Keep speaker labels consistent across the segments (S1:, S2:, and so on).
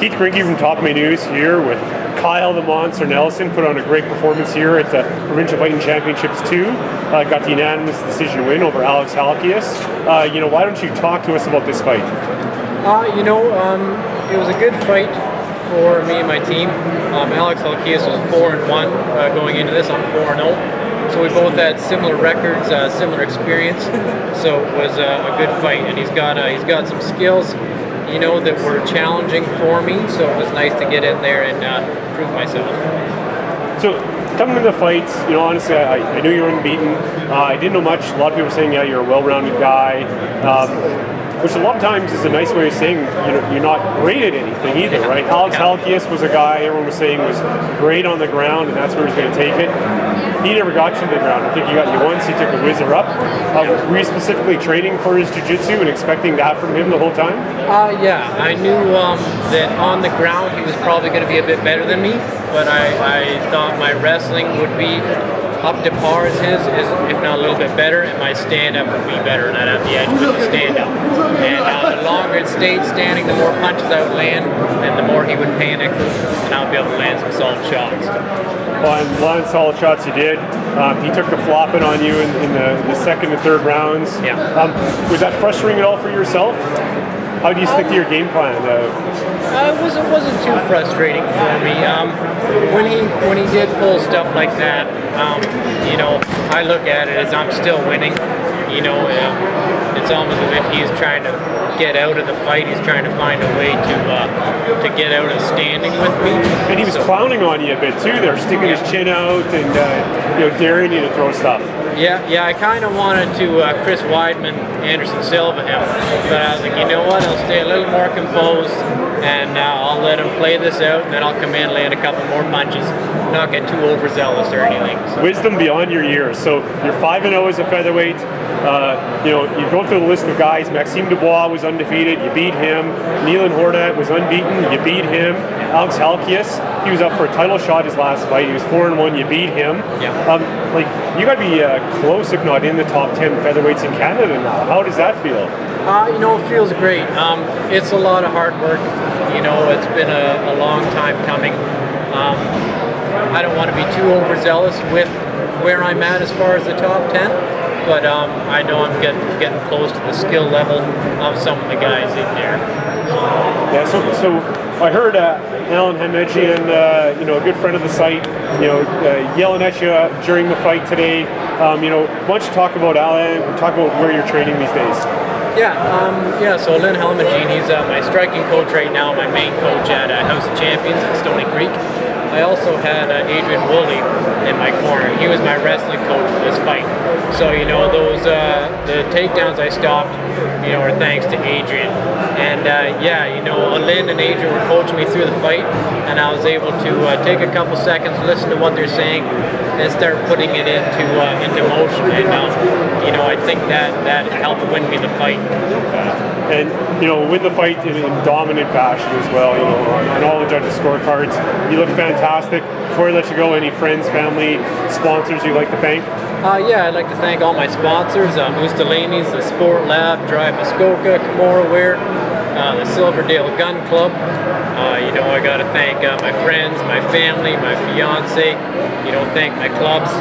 S1: Keith Grinke from Top May News here with Kyle the Monster Nelson. Put on a great performance here at the Provincial Fighting Championships 2. Got the unanimous decision win over Alex Halkias. Why don't you talk to us about this fight?
S2: It was a good fight for me and my team. Alex Halkias was 4-1 going into this. I'm 4-0. So we both had similar records, similar experience. So it was a good fight, and he's got some skills, that were challenging for me. So it was nice to get in there and prove myself.
S1: So coming to the fight, honestly, I knew you were unbeaten. I didn't know much. A lot of people were saying, yeah, you're a well-rounded guy. Which a lot of times is a nice way of saying you're not great at anything either, right? Alex Halkias was a guy everyone was saying was great on the ground, and that's where he's going to take it. He never got you to the ground. I think he got you once. He took a whizzer up. Were you specifically training for his jiu-jitsu and expecting that from him the whole time?
S2: Yeah, I knew that on the ground he was probably going to be a bit better than me, but I thought my wrestling would be up to par as his, if not a little bit better, and my stand-up would be better, and I'd have the edge with the stand-up. And the longer it stayed standing, the more punches I would land, and the more he would panic, and I would be able to land some solid shots.
S1: Well, and a lot of solid shots you did. He took the flopping on you in the second and third rounds.
S2: Yeah.
S1: Was that frustrating at all for yourself? How do you stick to your game plan?
S2: It wasn't too frustrating for me. When he did pull stuff like that, I look at it as I'm still winning. It's almost as if he's trying to get out of the fight. He's trying to find a way to get out of standing with me.
S1: And he was clowning on you a bit too. They're sticking his chin out and daring you to throw stuff.
S2: Yeah, I kind of wanted to Chris Weidman, Anderson Silva him, but I was like, you know what, I'll stay a little more composed, and I'll let him play this out, and then I'll come in and land a couple more punches, not get too overzealous or anything. So.
S1: Wisdom beyond your years. So you're 5-0 as a featherweight. You go through the list of guys. Maxime Dubois was undefeated. You beat him. Nealon Hordat was unbeaten. You beat him. Alex Halkias, he was up for a title shot his last fight. He was 4-1. You beat him.
S2: Yeah.
S1: You got to be close, if not in the top 10 featherweights in Canada now. How does that feel?
S2: It feels great. It's a lot of hard work. It's been a long time coming. I don't want to be too overzealous with where I'm at as far as the top 10, but I know I'm getting close to the skill level of some of the guys in there.
S1: Yeah, so I heard Alan Hemedjian, a good friend of the site, yelling at you during the fight today. Why don't you talk about Alan, talk about where you're training these days?
S2: So Lynn Helmagine, he's my striking coach right now, my main coach at House of Champions in Stony Creek. I also had Adrian Woolley in my corner. He was my wrestling coach for this fight. So, those the takedowns I stopped, are thanks to Adrian. And Lynn and Adrian were coaching me through the fight, and I was able to take a couple seconds, listen to what they're saying, and start putting it into motion. And I think that helped win me the fight.
S1: And win the fight in dominant fashion as well. On all the judges' scorecards, you look fantastic. Before I let you go, any friends, family, sponsors you'd like to thank?
S2: I'd like to thank all my sponsors: Ustalanis, the Sport Lab, Drive Muskoka, Kimura Wear, the Silverdale Gun Club. I got to thank my friends, my family, my fiance. Thank my clubs,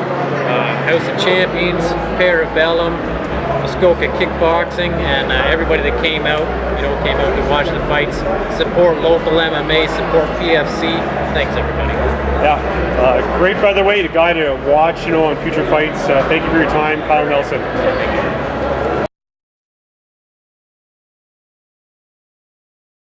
S2: House of Champions, Parabellum, Muskoka Kickboxing, and everybody that came out to watch the fights. Support local MMA, support PFC. Thanks, everybody.
S1: Yeah, great featherweight, a guy to watch, on future fights. Thank you for your time, Kyle Nelson.
S2: Thank you.